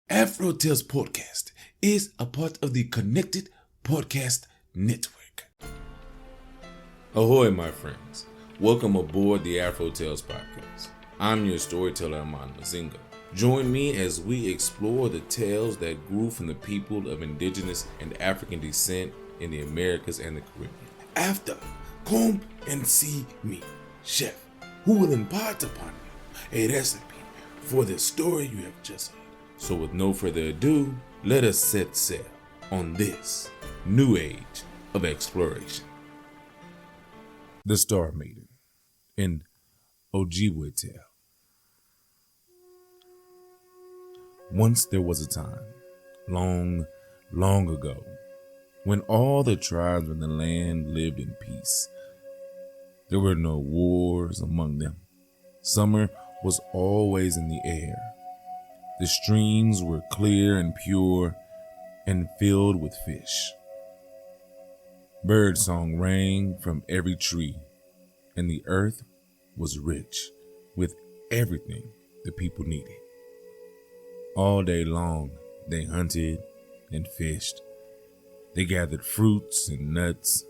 AfroTales Podcast is a part of the Connected Podcast Network. Ahoy, my friends. Welcome aboard the AfroTales Podcast. I'm your storyteller, Aman Mazinga. Join me as we explore the tales that grew from the people of indigenous and African descent in the Americas and the Caribbean. After, come and see me, chef, who will impart upon you a recipe for the story you have just heard. So with no further ado, let us set sail on this new age of exploration. The Star Maiden, an Ojibwe tale. Once there was a time, long, long ago, when all the tribes in the land lived in peace. There were no wars among them. Summer was always in the air. The streams were clear and pure and filled with fish. Birdsong rang from every tree, and the earth was rich with everything the people needed. All day long, they hunted and fished. They gathered fruits and nuts.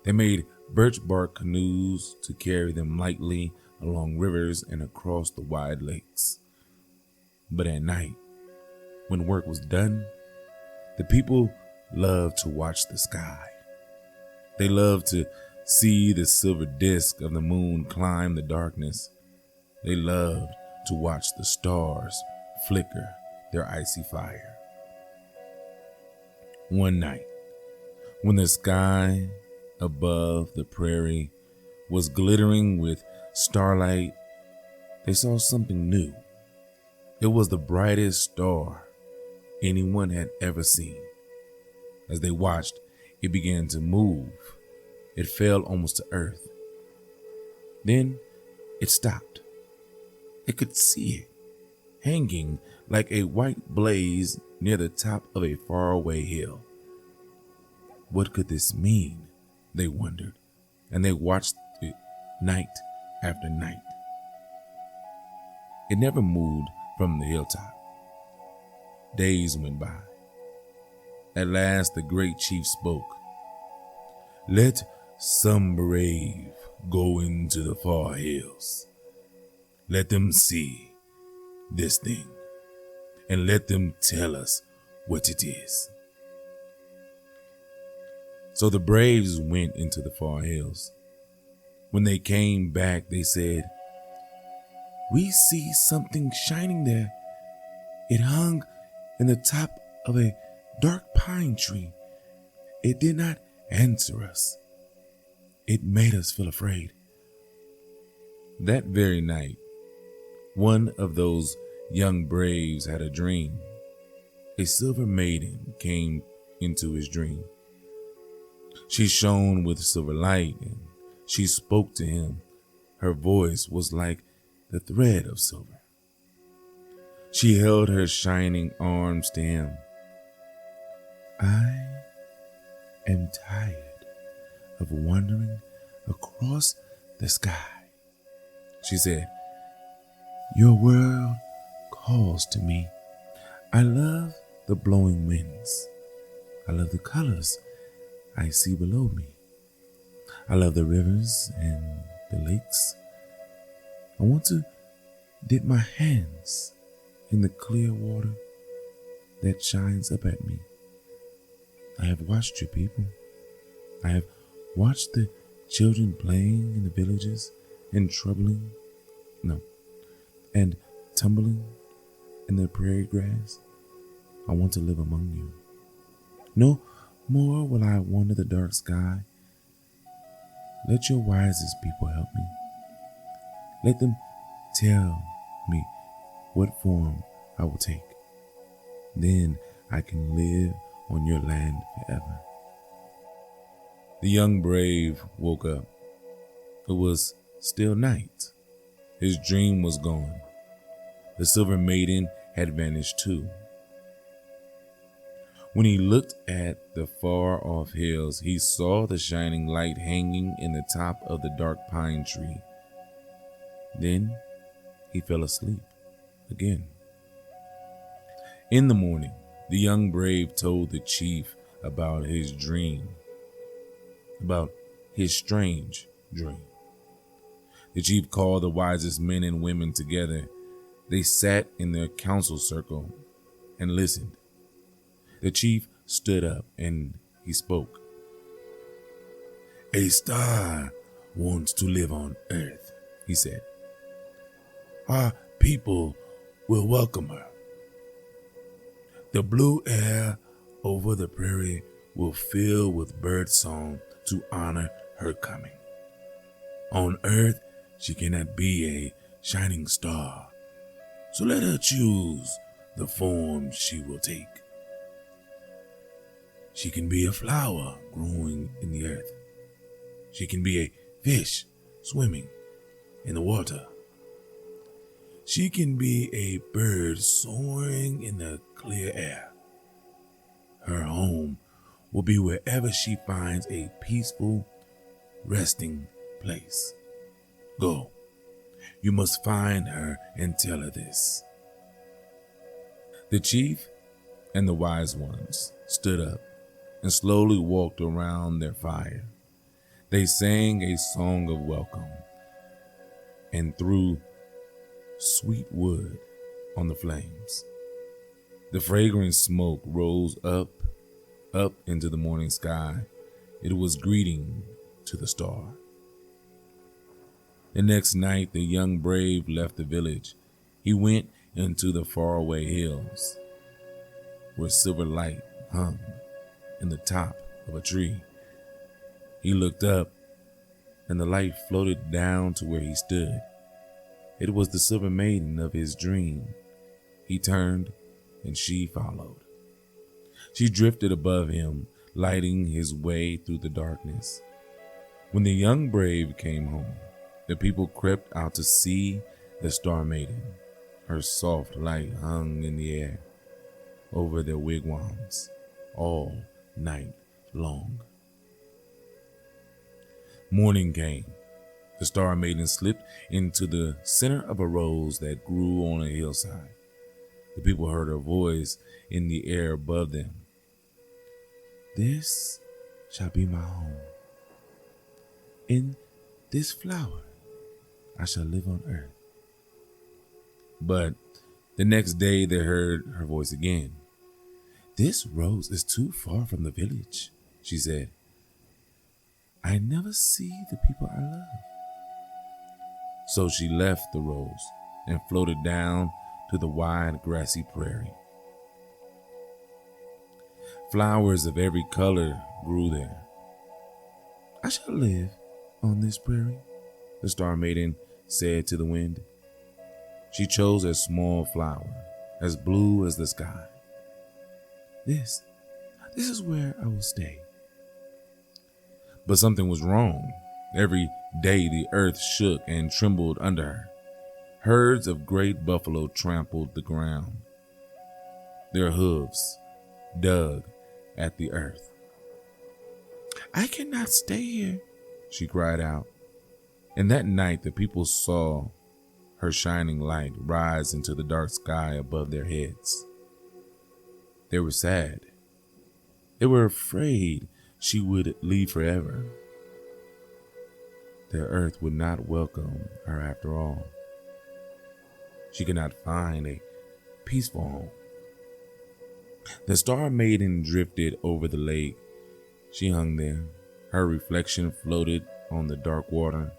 They made birch bark canoes to carry them lightly along rivers and across the wide lakes. But at night, when work was done, the people loved to watch the sky. They loved to see the silver disk of the moon climb the darkness. They loved to watch the stars flicker their icy fire. One night, when the sky above the prairie was glittering with starlight, they saw something new. It was the brightest star anyone had ever seen. As they watched, it began to move. It fell almost to earth. Then it stopped. They could see it, hanging like a white blaze near the top of a faraway hill. What could this mean? They wondered, and they watched it night after night. It never moved from the hilltop. Days went by. At last the great chief spoke. "Let some brave go into the far hills. Let them see this thing, and let them tell us what it is." So the braves went into the far hills. When they came back, they said, "We see something shining there. It hung in the top of a dark pine tree. It did not answer us. It made us feel afraid." That very night, one of those young braves had a dream. A silver maiden came into his dream. She shone with silver light, and she spoke to him. Her voice was like the thread of silver. She held her shining arms to him. "I am tired of wandering across the sky," she said. "Your world calls to me. I love the blowing winds. I love the colors I see below me. I love the rivers and the lakes. I want to dip my hands in the clear water that shines up at me. I have watched your people. I have watched the children playing in the villages and tumbling in the prairie grass. I want to live among you. No more will I wander the dark sky. Let your wisest people help me. Let them tell me what form I will take. Then I can live on your land forever." The young brave woke up. It was still night. His dream was gone. The silver maiden had vanished too. When he looked at the far-off hills, he saw the shining light hanging in the top of the dark pine tree. Then he fell asleep again. In the morning, the young brave told the chief about his dream, about his strange dream. The chief called the wisest men and women together. They sat in their council circle and listened. The chief stood up and he spoke. A star wants to live on Earth, he said. Our people will welcome her. The blue air over the prairie will fill with bird song to honor her coming. On Earth, she cannot be a shining star, so let her choose the form she will take. She can be a flower growing in the earth. She can be a fish swimming in the water. She can be a bird soaring in the clear air. Her home will be wherever she finds a peaceful resting place. Go. You must find her and tell her this. The chief and the wise ones stood up and slowly walked around their fire. They sang a song of welcome and threw sweet wood on the flames. The fragrant smoke rose up into the morning sky. It was greeting to the star. The next night, the young brave left the village. He went into the faraway hills where silver light hung in the top of a tree. He looked up, and the light floated down to where he stood. It was the silver maiden of his dream. He turned, and she followed. She drifted above him, lighting his way through the darkness. When the young brave came home, the people crept out to see the Star Maiden. Her soft light hung in the air over their wigwams all night long. Morning came. The Star Maiden slipped into the center of a rose that grew on a hillside. The people heard her voice in the air above them. This shall be my home. In this flower I shall live on earth. But the next day they heard her voice again. This rose is too far from the village, she said. I never see the people I love. So she left the rose and floated down to the wide grassy prairie. Flowers of every color grew there. I shall live on this prairie, the Star Maiden said to the wind. She chose a small flower, as blue as the sky. This is where I will stay. But something was wrong. Every day the earth shook and trembled under her. Herds of great buffalo trampled the ground. Their hooves dug at the earth. I cannot stay here, she cried out. And that night the people saw her shining light rise into the dark sky above their heads. They were sad. They were afraid she would leave forever. Their earth would not welcome her after all. She could not find a peaceful home. The Star Maiden drifted over the lake. She hung there. Her reflection floated on the dark water.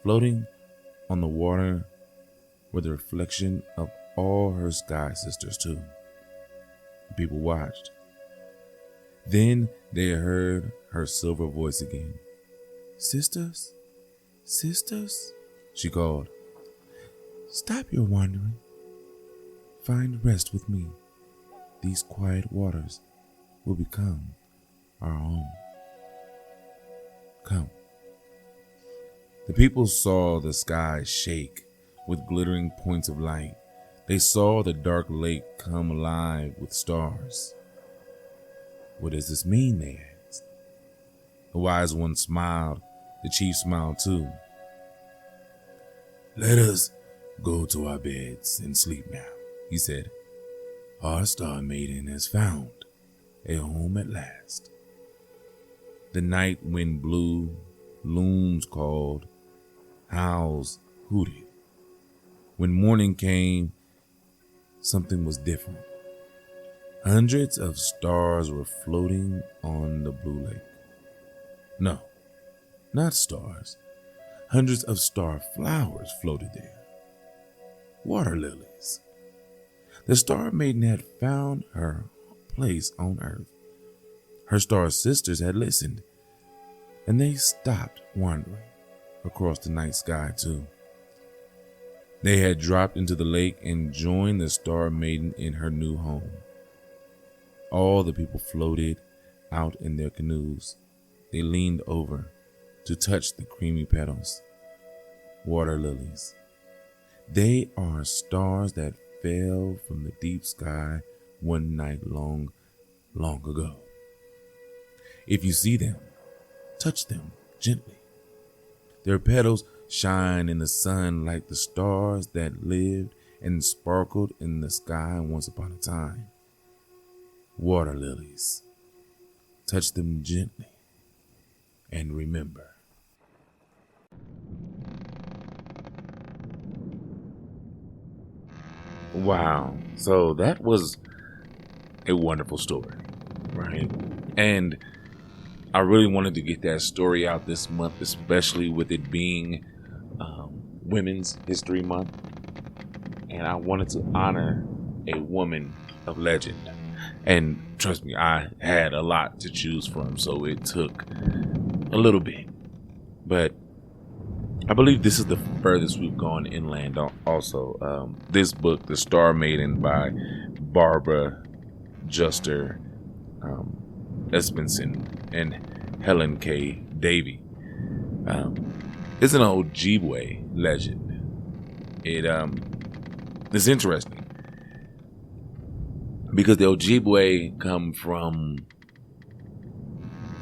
Floating on the water were the reflection of all her sky sisters too. The people watched. Then they heard her silver voice again. Sisters, sisters, she called. Stop your wandering. Find rest with me. These quiet waters will become our home. Come. The people saw the sky shake with glittering points of light. They saw the dark lake come alive with stars. What does this mean, they asked. The wise one smiled. The chief smiled too. Let us go to our beds and sleep now, he said. Our Star Maiden has found a home at last. The night wind blew, loons called, owls hooted. When morning came, something was different. Hundreds of stars were floating on the blue lake. No, not stars. Hundreds of star flowers floated there. Water lilies. The Star Maiden had found her place on earth. Her star sisters had listened, and they stopped wandering across the night sky too. They had dropped into the lake and joined the Star Maiden in her new home. All the people floated out in their canoes. They leaned over to touch the creamy petals. Water lilies. They are stars that fell from the deep sky one night long, long ago. If you see them, touch them gently. Their petals shine in the sun like the stars that lived and sparkled in the sky once upon a time. Water lilies. Touch them gently and remember. Wow. So that was a wonderful story, right? And I really wanted to get that story out this month, especially with it being Women's History Month. And I wanted to honor a woman of legend. And trust me, I had a lot to choose from, so it took a little bit. But I believe this is the furthest we've gone inland also. This book, The Star Maiden by Barbara Juster Esbensen and Helen K. Davy, is an Ojibwe legend. It's interesting because the Ojibwe come from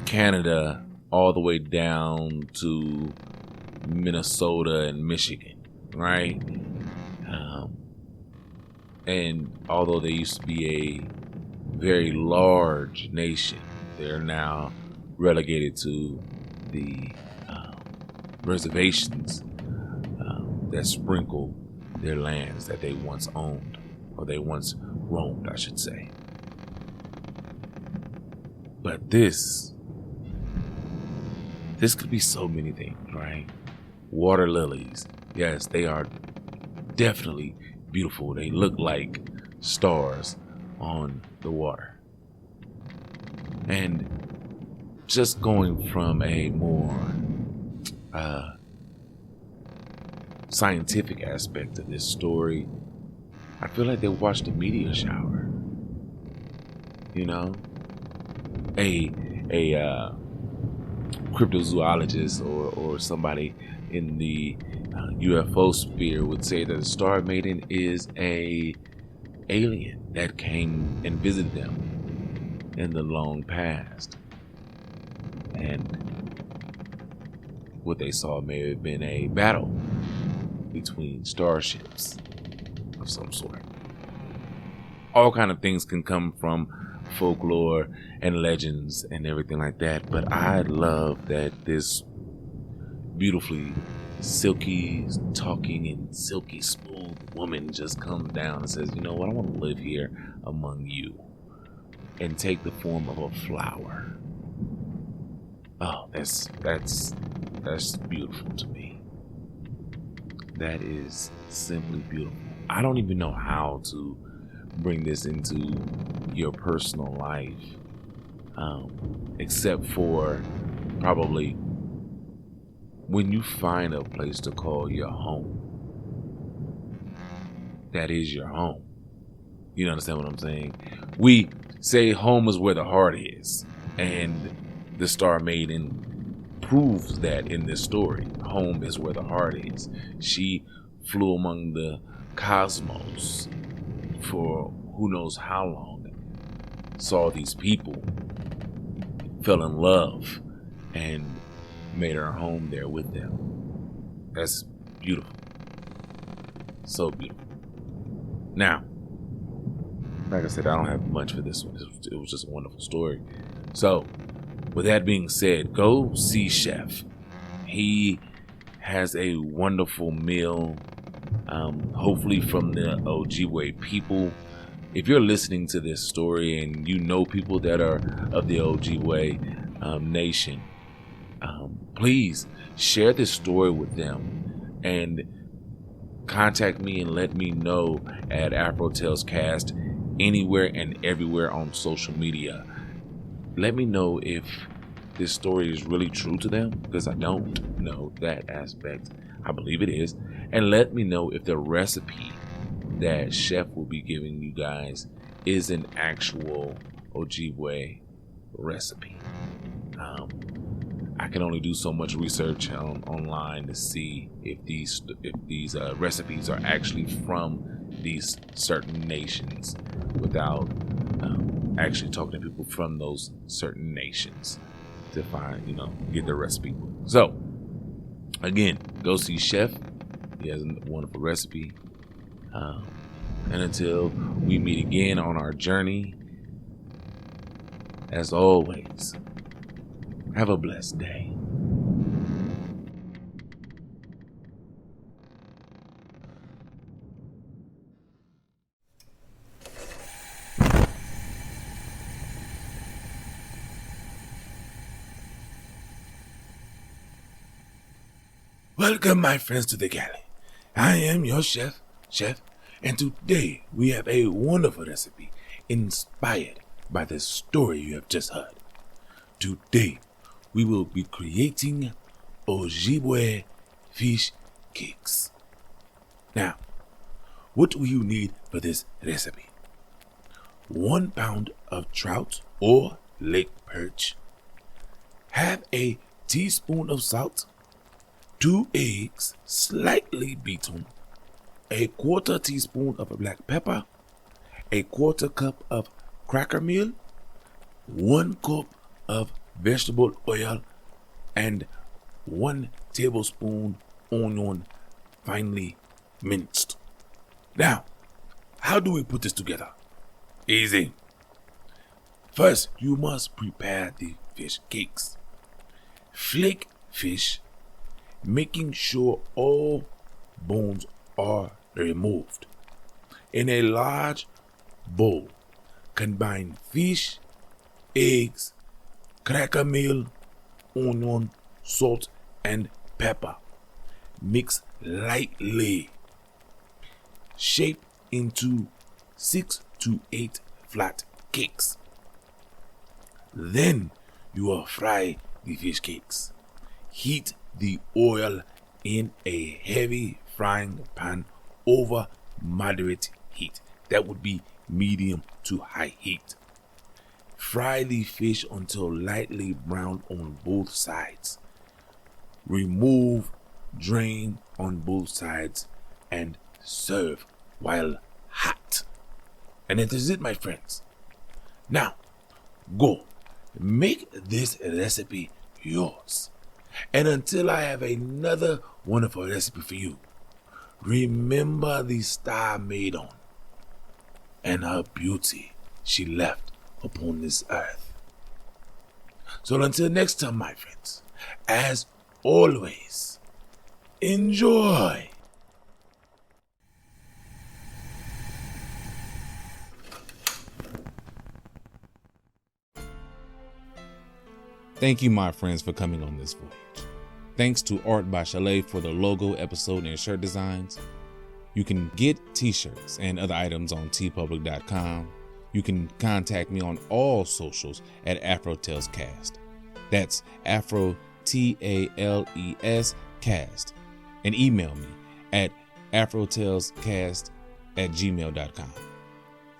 Canada all the way down to Minnesota and Michigan, right? And although they used to be a very large nation, they're now relegated to the reservations that sprinkle their lands that they once owned, or they once roamed, I should say. But this could be so many things, right? Water lilies, yes, they are definitely beautiful. They look like stars on the water. And just going from a more scientific aspect of this story, I feel like they watched a meteor shower. You know, a cryptozoologist or somebody in the UFO sphere would say that the Star Maiden is a alien that came and visited them in the long past, and what they saw may have been a battle between starships of some sort. All kind of things can come from folklore and legends and everything like that, but I love that this beautifully silky talking and silky smooth woman just comes down and says, you know what, I want to live here among you and take the form of a flower. Oh, that's beautiful to me. That is simply beautiful. I don't even know how to bring this into your personal life, except for probably when you find a place to call your home. That is your home. You understand what I'm saying? We say home is where the heart is, and the Star Maiden proves that in this story. Home is where the heart is. She flew among the cosmos for who knows how long, saw these people, fell in love, and made her home there with them. That's beautiful. So beautiful. Now, like I said, I don't have much for this one. It was just a wonderful story. So, with that being said, go see Chef. He has a wonderful meal, hopefully from the Ojibwe people. If you're listening to this story and you know people that are of the Ojibwe nation, please share this story with them and contact me and let me know at AfroTalesCast anywhere and everywhere on social media. Let me know if this story is really true to them, because I don't know that aspect. I believe it is. And let me know if the recipe that Chef will be giving you guys is an actual Ojibwe recipe. I can only do so much research online to see if these recipes are actually from these certain nations without actually talking to people from those certain nations to find, get the recipe. So, again, go see Chef. He has a wonderful recipe. And until we meet again on our journey, as always, have a blessed day. Welcome, my friends, to the Galley. I am your chef, and today we have a wonderful recipe inspired by the story you have just heard. Today, we will be creating Ojibwe Fish Cakes. Now, what will you need for this recipe? 1 pound of trout or lake perch, half a teaspoon of salt, 2 eggs slightly beaten, a 1/4 teaspoon of black pepper, a 1/4 cup of cracker meal, 1 cup of vegetable oil, and 1 tablespoon onion finely minced. Now, how do we put this together? Easy. First, you must prepare the fish cakes. Flake fish, making sure all bones are removed. In a large bowl, combine fish, eggs, cracker meal, onion, salt, and pepper. Mix lightly. Shape into 6 to 8 flat cakes. Then you will fry the fish cakes. Heat the oil in a heavy frying pan over moderate heat. That would be medium to high heat. Fry the fish until lightly browned on both sides. Remove, drain on both sides, and serve while hot. And that is it, my friends. Now, go make this recipe yours. And until I have another wonderful recipe for you, remember the Star Maiden and her beauty she left upon this earth. So until next time, my friends, as always, enjoy. Thank you, my friends, for coming on this voyage. Thanks to Art by Chalet for the logo, episode, and shirt designs. You can get t-shirts and other items on tpublic.com. You can contact me on all socials at AfroTalesCast. That's AfroTalesCast. And email me at AfroTalesCast@gmail.com.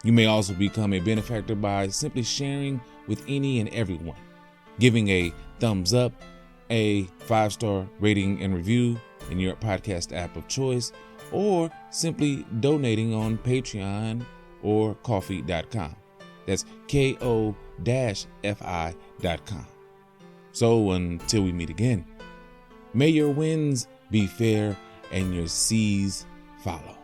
You may also become a benefactor by simply sharing with any and everyone, giving a thumbs up, a 5-star rating and review in your podcast app of choice, or simply donating on Patreon or Ko-fi.com. That's KO-FI.com. So until we meet again, may your winds be fair and your seas follow.